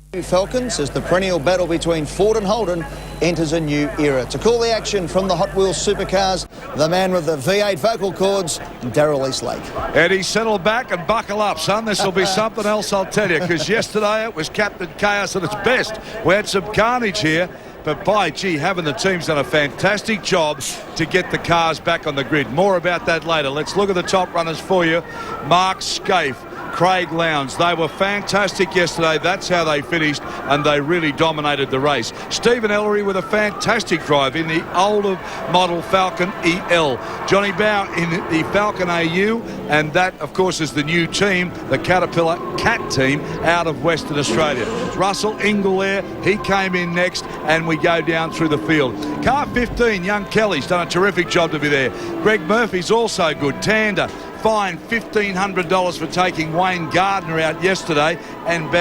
Falcons as the perennial battle between Ford and Holden enters a new era. To call the action from the Hotwheels Supercars, the man with the V8 vocal cords, Daryl Eastlake. Eddie, settle back and buckle up, son. This will be something else, I'll tell you, because yesterday it was Captain Chaos at its best. We had some carnage here, but by gee, having the team's done a fantastic job to get the cars back on the grid. More about that later. Let's look at the top runners for you. Mark Scaife, Craig Lowndes, they were fantastic yesterday. That's how they finished, and they really dominated the race. Stephen Ellery with a fantastic drive in the older model Falcon EL. Johnny Bow in the Falcon AU, and that, of course, is the new team, the Caterpillar Cat team out of Western Australia. Russell Ingall there, he came in next, and we go down through the field. Car 15, young Kelly's done a terrific job to be there. Greg Murphy's also good. Tander, fined $1,500 for taking Wayne Gardner out yesterday and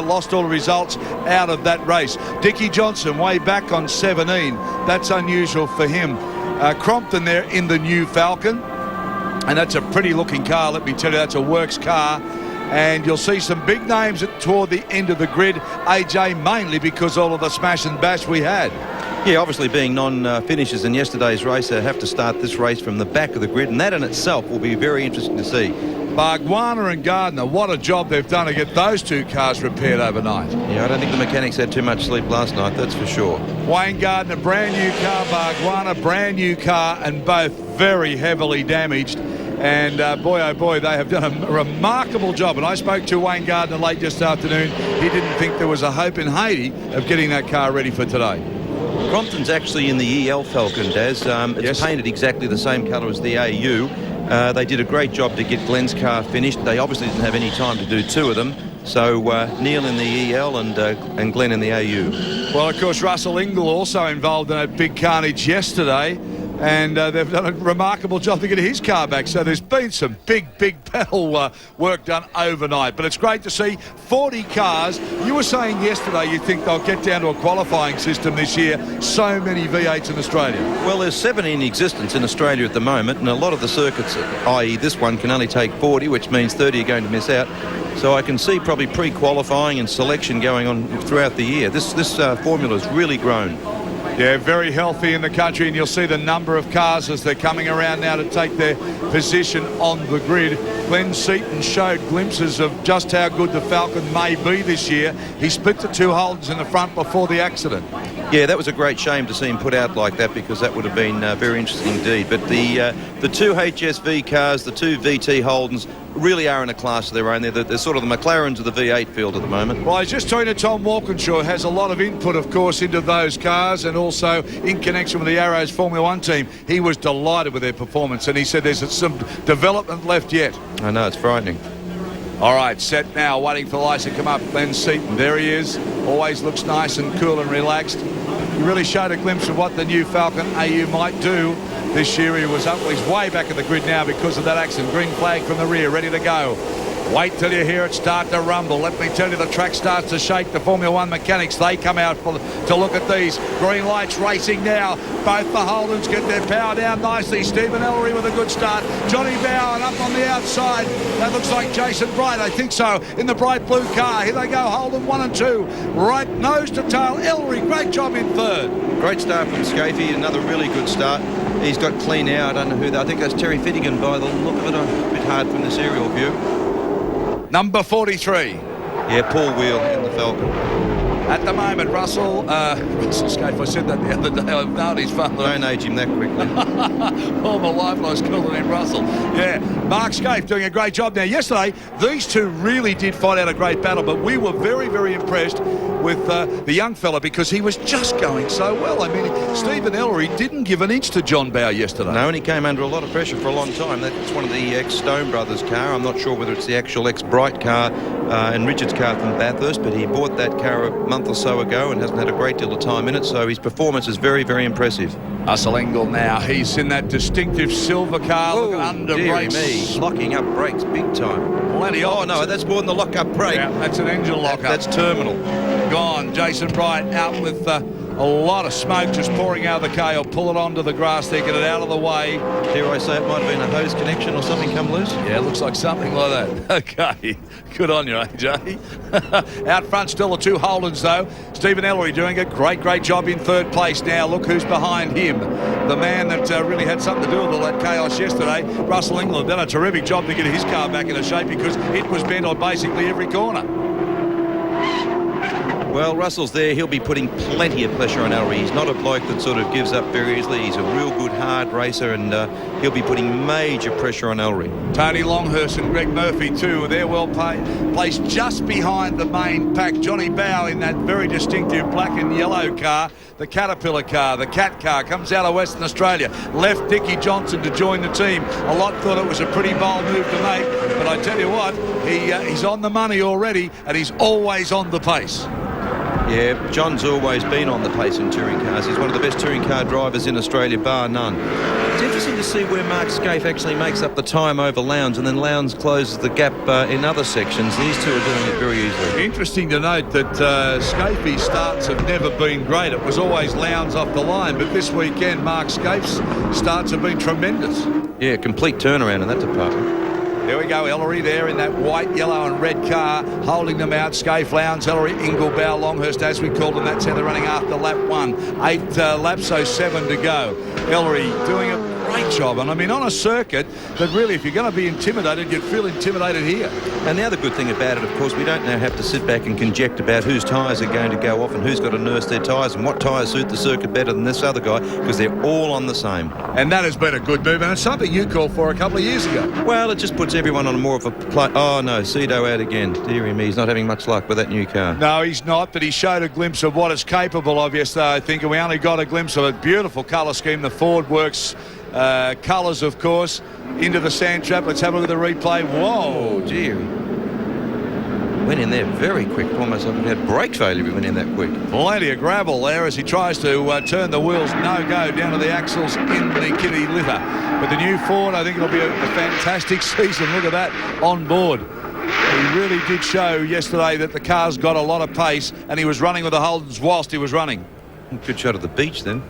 lost all the results out of that race. Dickie Johnson way back on 17. That's unusual for him. Crompton there in the new Falcon, and that's a pretty looking car, let me tell you. That's a works car, and you'll see some big names toward the end of the grid. AJ mainly because all of the smash and bash we had. Yeah, obviously being non-finishers in yesterday's race, they have to start this race from the back of the grid, and that in itself will be very interesting to see. Bargwanna and Gardner, what a job they've done to get those two cars repaired overnight. Yeah, I don't think the mechanics had too much sleep last night, that's for sure. Wayne Gardner, brand new car. Bargwanna, brand new car, and both very heavily damaged. And boy, oh boy, they have done a remarkable job. And I spoke to Wayne Gardner late this afternoon. He didn't think there was a hope in Haiti of getting that car ready for today. Crompton's actually in the EL Falcon, Daz. It's painted exactly the same colour as the AU. They did a great job to get Glenn's car finished. They obviously didn't have any time to do two of them. So Neil in the EL and Glenn in the AU. Well, of course, Russell Ingall also involved in a big carnage yesterday. And they've done a remarkable job to get his car back. So there's been some big battle work done overnight. But it's great to see 40 cars. You were saying yesterday you think they'll get down to a qualifying system this year. So many V8s in Australia. Well, there's 7 in existence in Australia at the moment, and a lot of the circuits, i.e. this one, can only take 40, which means 30 are going to miss out. So I can see probably pre-qualifying and selection going on throughout the year. This formula has really grown. Yeah, very healthy in the country, and you'll see the number of cars as they're coming around now to take their position on the grid. Glenn Seaton showed glimpses of just how good the Falcon may be this year. He split the two Holdens in the front before the accident. Yeah, that was a great shame to see him put out like that, because that would have been very interesting indeed. But the two HSV cars, the two VT Holdens, really are in a class of their own. They're sort of the McLarens of the V8 field at the moment. Well, I was just talking to Tom Walkinshaw, has a lot of input, of course, into those cars, and also in connection with the Arrows Formula One team. He was delighted with their performance, and he said there's some development left yet. I know, it's frightening. All right, set now, waiting for the lights to come up. Glenn Seaton, there he is. Always looks nice and cool and relaxed. He really showed a glimpse of what the new Falcon AU might do this year. He was up, he's way back in the grid now because of that accident. Green flag from the rear, ready to go. Wait till you hear it start to rumble. Let me tell you, the track starts to shake. The Formula One mechanics, they come out to look at these. Green lights racing now. Both the Holdens get their power down nicely. Stephen Ellery with a good start. Johnny Bowen up on the outside. That looks like Jason Bright, I think so, in the bright blue car. Here they go, Holden 1 and 2. Right nose to tail. Ellery, great job in third. Great start from Scaife, another really good start. He's got clean air. I don't know who that. I think that's Terry Finnegan by the look of it. A bit hard from this aerial view. Number 43. Yeah, Paul Wheel in the Falcon. At the moment, Russell Scaife, I said that the other day. I've known his father. Don't age him that quickly. All my life I was calling him Russell. Yeah, Mark Scaife doing a great job. Now, yesterday, these two really did fight out a great battle, but we were very impressed with the young fella because he was just going so well. I mean, Stephen Ellery didn't give an inch to John Bow yesterday. No, and he came under a lot of pressure for a long time. That's one of the ex-Stone Brothers car. I'm not sure whether it's the actual ex-Bright car and Richard's car from Bathurst, but he bought that car a month or so ago and hasn't had a great deal of time in it, so his performance is very impressive. Russell Ingall now, he's in that distinctive silver car. Oh, looking under brakes. Me. Locking up brakes big time. Plenty of. Oh no, that's more than the lock-up brake. Yeah, that's an engine lock-up. That's terminal. Gone. Jason Bright out with A lot of smoke just pouring out of the car. He'll pull it onto the grass there, get it out of the way. Dare I say it might have been a hose connection or something come loose? Yeah, it looks like something like that. Okay, good on you, AJ. Out front still the two Holdens though. Stephen Ellery doing a great job in third place now. Look who's behind him. The man that really had something to do with all that chaos yesterday. Russell England done a terrific job to get his car back into shape because it was bent on basically every corner. Well, Russell's there. He'll be putting plenty of pressure on Ellery. He's not a bloke that sort of gives up very easily. He's a real good hard racer, and he'll be putting major pressure on Ellery. Tony Longhurst and Greg Murphy too. They're well placed just behind the main pack. Johnny Bow in that very distinctive black and yellow car. The Caterpillar car, the Cat car, comes out of Western Australia. Left Dickie Johnson to join the team. A lot thought it was a pretty bold move to make, but I tell you what, he's on the money already, and he's always on the pace. Yeah, John's always been on the pace in touring cars. He's one of the best touring car drivers in Australia, bar none. It's interesting to see where Mark Scaife actually makes up the time over Lowndes, and then Lowndes closes the gap in other sections. These two are doing it very easily. Interesting to note that Scaife's starts have never been great. It was always Lowndes off the line, but this weekend Mark Scaife's starts have been tremendous. Yeah, complete turnaround in that department. There we go, Ellery there in that white, yellow and red car, holding them out. Scaife, Lowndes, Ellery, Ingle, Bow, Longhurst, as we called them. That's how they're running after lap 1. 8 laps, so 7 to go. Ellery doing a great job. And I mean, on a circuit that really, if you're going to be intimidated, you'd feel intimidated here. And the other good thing about it, of course, we don't now have to sit back and conject about whose tyres are going to go off and who's got to nurse their tyres and what tyres suit the circuit better than this other guy, because they're all on the same. And that has been a good move, and it's something you called for a couple of years ago. Well, it just puts everyone on more of a play. Oh, no, Cedo out again. Dearie me, he's not having much luck with that new car. No, he's not, but he showed a glimpse of what it's capable of yesterday, I think, and we only got a glimpse of it. Beautiful colour scheme. The Ford Works colours, of course, into the sand trap. Let's have a look at the replay. Whoa, dear. Went in there very quick. Almost like he had brake failure if he went in that quick. Plenty of gravel there as he tries to turn the wheels. No go down to the axles in the kitty litter. But the new Ford, I think it'll be a fantastic season. Look at that on board. He really did show yesterday that the car's got a lot of pace, and he was running with the Holdens whilst he was running. Good shot of the beach then.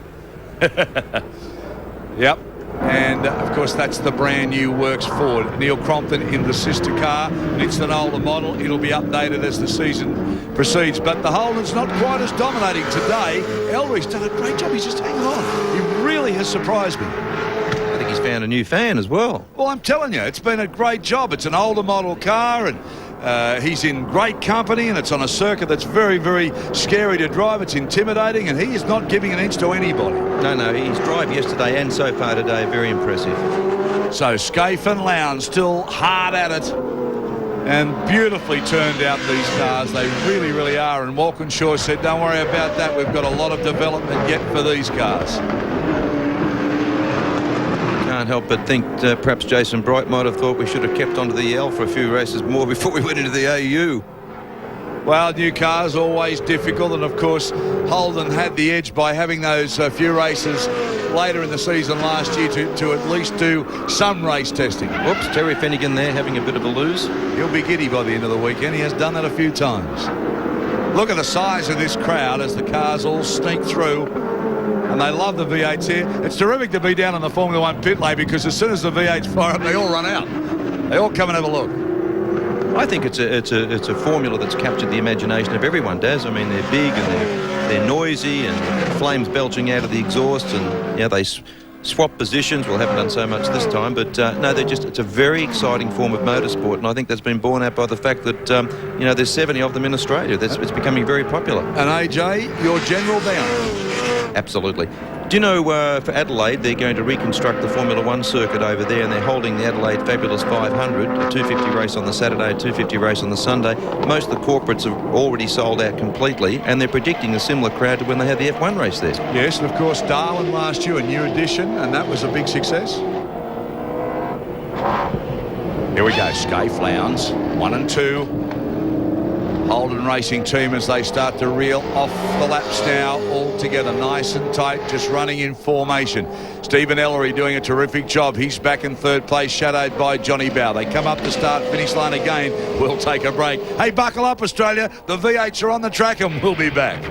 Yep. And, of course, that's the brand new Works Ford. Neil Crompton in the sister car. It's an older model. It'll be updated as the season proceeds. But the Holden's not quite as dominating today. Ellery's done a great job. He's just hanging on. He really has surprised me. I think he's found a new fan as well. Well, I'm telling you, it's been a great job. It's an older model car, and he's in great company, and it's on a circuit that's very scary to drive. It's intimidating, and he is not giving an inch to anybody. No, his drive yesterday and so far today, very impressive. So Scaife and Lowndes still hard at it, and beautifully turned out these cars. They really are, and Walkinshaw said, don't worry about that. We've got a lot of development yet for these cars. Can't help but think perhaps Jason Bright might have thought we should have kept onto the EL for a few races more before we went into the AU. Well, new cars always difficult, and of course Holden had the edge by having those few races later in the season last year to at least do some race testing. Whoops, Terry Finnegan there having a bit of a lose. He'll be giddy by the end of the weekend. He has done that a few times. Look at the size of this crowd as the cars all sneak through. And they love the V8s here. It's terrific to be down in the Formula 1 pit lane, because as soon as the V8s fire up, they all run out. They all come and have a look. I think it's a formula that's captured the imagination of everyone, Daz. I mean, they're big and they're noisy, and flames belching out of the exhaust, and they swap positions. Well, haven't done so much this time, but no, it's a very exciting form of motorsport, and I think that's been borne out by the fact that there's 70 of them in Australia. It's becoming very popular. And AJ, your general down. Absolutely. Do you know, for Adelaide, they're going to reconstruct the Formula 1 circuit over there, and they're holding the Adelaide Fabulous 500, a 250 race on the Saturday, a 250 race on the Sunday. Most of the corporates have already sold out completely, and they're predicting a similar crowd to when they had the F1 race there. Yes, and of course Darwin last year, a new addition, and that was a big success. Here we go, Scaife, Lowndes, 1 and 2. Holden Racing Team as they start to reel off the laps now, all together nice and tight, just running in formation. Stephen Ellery doing a terrific job. He's back in third place, shadowed by Johnny Bow. They come up the start-finish line again. We'll take a break. Hey, buckle up, Australia. The V8s are on the track, and we'll be back.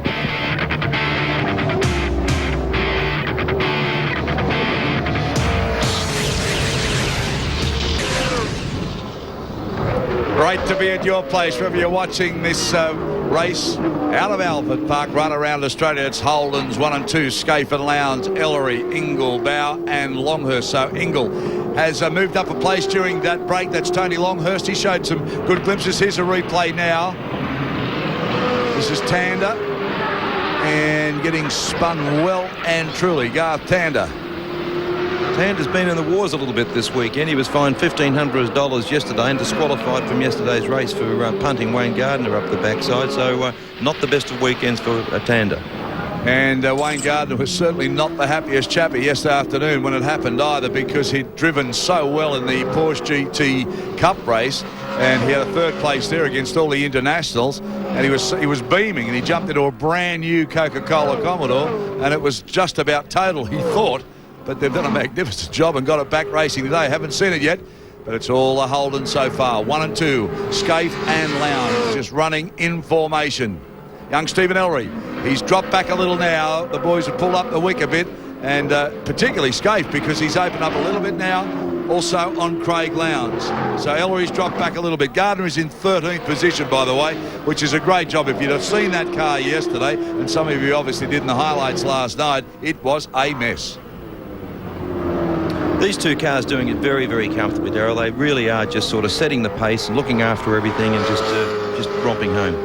Great to be at your place wherever you're watching this race out of Albert Park, right around Australia. It's Holden's 1 and 2, Scaife and Lowndes, Ellery, Ingle, Bow and Longhurst. So Ingle has moved up a place during that break. That's Tony Longhurst. He showed some good glimpses. Here's a replay now. This is Tander and getting spun well and truly. Garth Tander. Tander's been in the wars a little bit this weekend. He was fined $1,500 yesterday and disqualified from yesterday's race for punting Wayne Gardner up the backside. So not the best of weekends for Tander. And Wayne Gardner was certainly not the happiest chappy yesterday afternoon when it happened either, because he'd driven so well in the Porsche GT Cup race, and he had a third place there against all the internationals, and he was beaming, and he jumped into a brand new Coca-Cola Commodore, and it was just about total, he thought. But they've done a magnificent job and got it back racing today. Haven't seen it yet, but it's all a Holden so far. 1 and 2, Scaife and Lowndes just running in formation. Young Stephen Ellery, he's dropped back a little now. The boys have pulled up the wick a bit, and particularly Scaife, because he's opened up a little bit now, also on Craig Lowndes. So Ellery's dropped back a little bit. Gardner is in 13th position, by the way, which is a great job. If you'd have seen that car yesterday, and some of you obviously did in the highlights last night, it was a mess. These two cars doing it very, very comfortably, Darryl. They really are just sort of setting the pace and looking after everything and just romping home.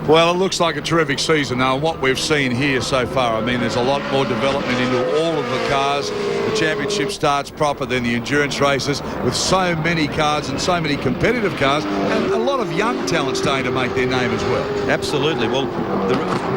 Well, it looks like a terrific season now, what we've seen here so far. I mean, there's a lot more development into all of the cars. The championship starts proper than the endurance races, with so many cars and so many competitive cars, and a lot of young talent starting to make their name as well. Absolutely. Well,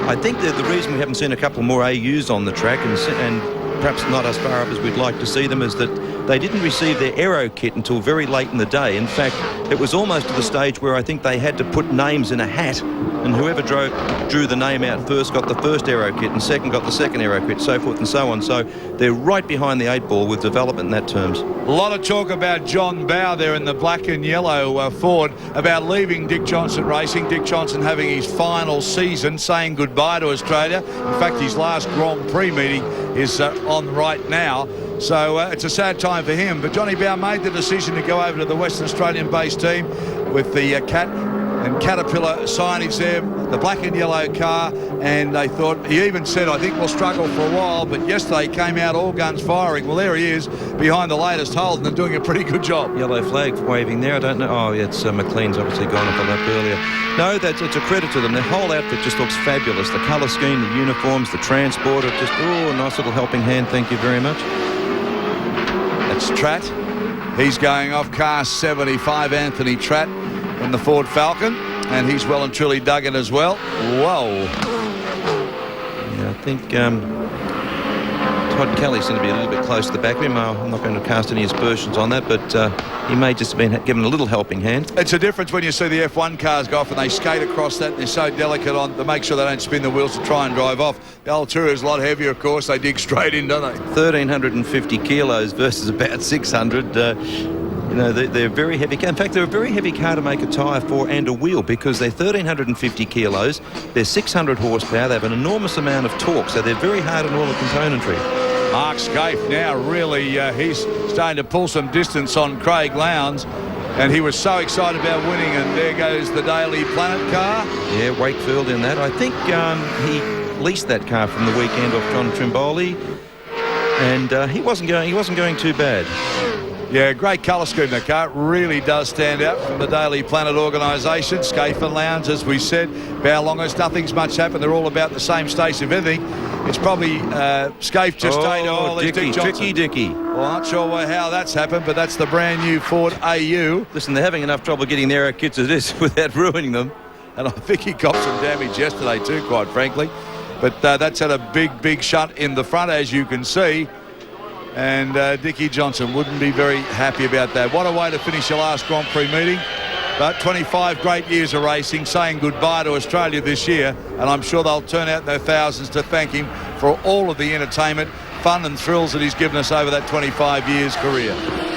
I think that the reason we haven't seen a couple more AUs on the track and perhaps not as far up as we'd like to see them is that they didn't receive their aero kit until very late in the day. In fact, it was almost to the stage where I think they had to put names in a hat, and whoever drew the name out first got the first aero kit, and second got the second aero kit, so forth and so on. So they're right behind the 8 ball with development in that terms. A lot of talk about John Bow there in the black and yellow Ford, about leaving Dick Johnson Racing. Dick Johnson having his final season, saying goodbye to Australia. In fact, his last Grand Prix meeting is on right now. So it's a sad time for him. But Johnny Bow made the decision to go over to the Western Australian-based team with the Cat and Caterpillar signage there, the black and yellow car, and they thought, he even said, I think we'll struggle for a while, but yesterday came out all guns firing. Well, there he is behind the latest Holden and doing a pretty good job. Yellow flag waving there. I don't know. Oh, it's McLean's obviously gone off on that earlier. No, it's a credit to them. Their whole outfit just looks fabulous. The colour scheme, the uniforms, the transport, just, a nice little helping hand. Thank you very much. That's Tratt. He's going off car 75, Anthony Tratt in the Ford Falcon, and he's well and truly dug in as well. Whoa. Yeah, I think Todd Kelly's going to be a little bit close to the back of him. I'm not going to cast any aspersions on that, but he may just have been given a little helping hand. It's a difference when you see the F1 cars go off and they skate across that, and they're so delicate on to make sure they don't spin the wheels to try and drive off. The Altura is a lot heavier, of course. They dig straight in, don't they? 1,350 kilos versus about 600. You know, they're very heavy. In fact, they're a very heavy car to make a tyre for and a wheel, because they're 1,350 kilos, they're 600 horsepower, they have an enormous amount of torque, so they're very hard on all the componentry. Mark Scaife now really, he's starting to pull some distance on Craig Lowndes, and he was so excited about winning, and there goes the Daily Planet car. Yeah, Wakefield in that. I think he leased that car from the weekend off John Trimboli, and he wasn't going too bad. Yeah, great colour scheme. The car really does stand out from the Daily Planet organisation. Scaife and Lowndes, as we said. Bow Longhurst, nothing's much happened. They're all about the same stage of everything. It's probably Scaife just stayed. Dicky. Well, I'm not sure how that's happened, but that's the brand new Ford AU. Listen, they're having enough trouble getting their kits as it is without ruining them. And I think he got some damage yesterday too, quite frankly. But that's had a big shunt in the front, as you can see. And Dickie Johnson wouldn't be very happy about that. What a way to finish your last Grand Prix meeting. But 25 great years of racing, saying goodbye to Australia this year, and I'm sure they'll turn out their thousands to thank him for all of the entertainment, fun and thrills that he's given us over that 25 years career.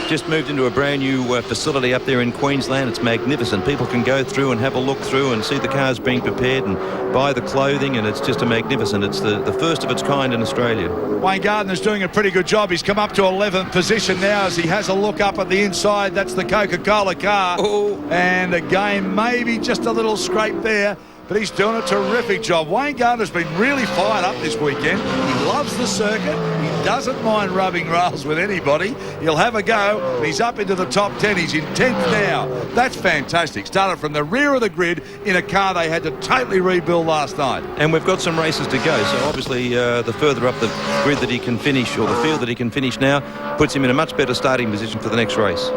just moved into a brand new facility up there in Queensland. It's magnificent. People can go through and have a look through and see the cars being prepared and buy the clothing, and it's just a magnificent. It's the first of its kind in Australia. Wayne Gardner's doing a pretty good job. He's come up to 11th position now as he has a look up at the inside. That's the Coca-Cola car. Oh. And again, maybe just a little scrape there, but he's doing a terrific job. Wayne Gardner's been really fired up this weekend. He loves the circuit. He doesn't mind rubbing rails with anybody. He'll have a go, and he's up into the top 10. He's in 10th now. That's fantastic. Started from the rear of the grid in a car they had to totally rebuild last night. And we've got some races to go, so obviously the further up the grid that he can finish, or the field that he can finish now, puts him in a much better starting position for the next race.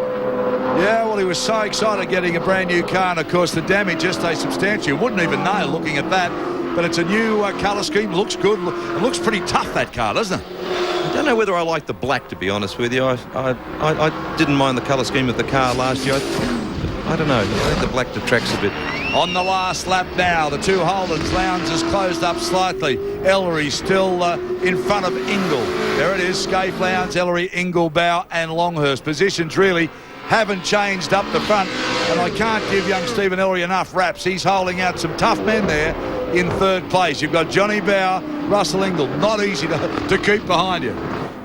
Yeah, well, he was so excited getting a brand new car, and of course the damage just stays substantial. You wouldn't even know looking at that, but it's a new colour scheme. Looks good. It looks pretty tough, that car, doesn't it? I don't know whether I like the black, to be honest with you. I didn't mind the colour scheme of the car last year. I don't know. I think the black detracts a bit. On the last lap now, the two Holdens. Lowndes has closed up slightly. Ellery still in front of Ingle. There it is. Scaife, Lowndes, Ellery, Ingle, Bow and Longhurst. Positions really haven't changed up the front, and I can't give young Stephen Ellery enough raps. He's holding out some tough men there in third place. You've got Johnny Bow, Russell Ingle. Not easy to keep behind you.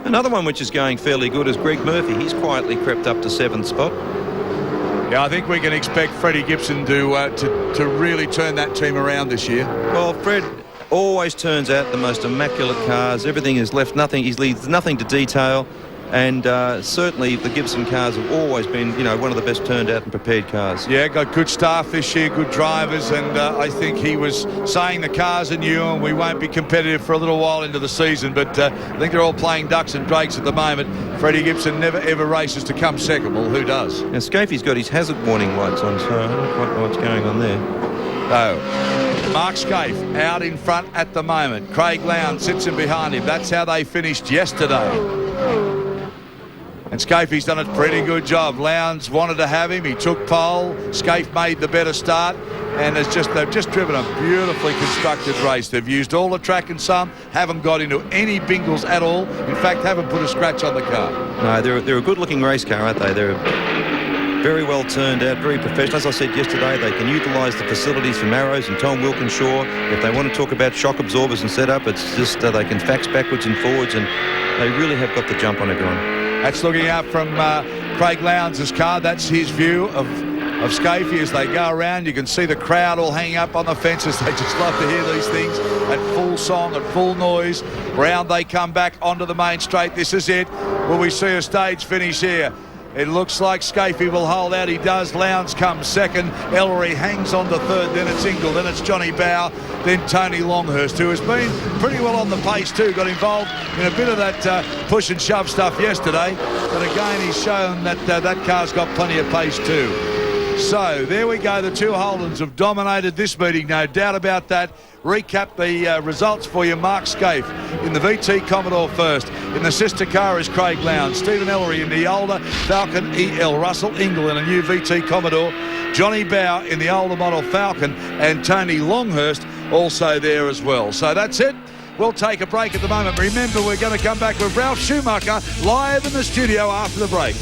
Another one which is going fairly good is Greg Murphy. He's quietly crept up to 7th spot. Yeah, I think we can expect Freddie Gibson to really turn that team around this year. Well, Fred always turns out the most immaculate cars. Everything is left nothing. He leaves nothing to detail. And certainly the Gibson cars have always been, one of the best turned out and prepared cars. Yeah, got good staff this year, good drivers, and I think he was saying the cars are new and we won't be competitive for a little while into the season, but I think they're all playing ducks and drakes at the moment. Freddie Gibson never ever races to come second. Well, who does? Now, Scaife's got his hazard warning lights on, so I don't quite know what's going on there. Oh. Mark Scaife out in front at the moment. Craig Lowndes sits in behind him. That's how they finished yesterday. And Scaife's done a pretty good job. Lowndes wanted to have him. He took pole. Scaife made the better start. And they've just driven a beautifully constructed race. They've used all the track and some. Haven't got into any bingles at all. In fact, haven't put a scratch on the car. No, they're a good-looking race car, aren't they? They're very well turned out, very professional. As I said yesterday, they can utilise the facilities from Arrows and Tom Wilkinshaw. If they want to talk about shock absorbers and setup, it's just they can fax backwards and forwards, and they really have got the jump on everyone. That's looking out from Craig Lowndes' car. That's his view of Scaife as they go around. You can see the crowd all hanging up on the fences. They just love to hear these things at full song, at full noise. Round they come back onto the main straight. This is it. Will we see a stage finish here? It looks like Scaife will hold out. He does. Lowndes comes second. Ellery hangs on to third. Then it's Ingle. Then it's Johnny Bow. Then Tony Longhurst, who has been pretty well on the pace too. Got involved in a bit of that push and shove stuff yesterday. But again, he's shown that that car's got plenty of pace too. So there we go. The two Holdens have dominated this meeting. No doubt about that. Recap the results for you. Mark Scaife in the VT Commodore first. In the sister car is Craig Lowndes. Stephen Ellery in the older Falcon EL. Russell Ingle in a new VT Commodore. Johnny Bow in the older model Falcon. And Tony Longhurst also there as well. So that's it. We'll take a break at the moment. Remember, we're going to come back with Ralph Schumacher live in the studio after the break.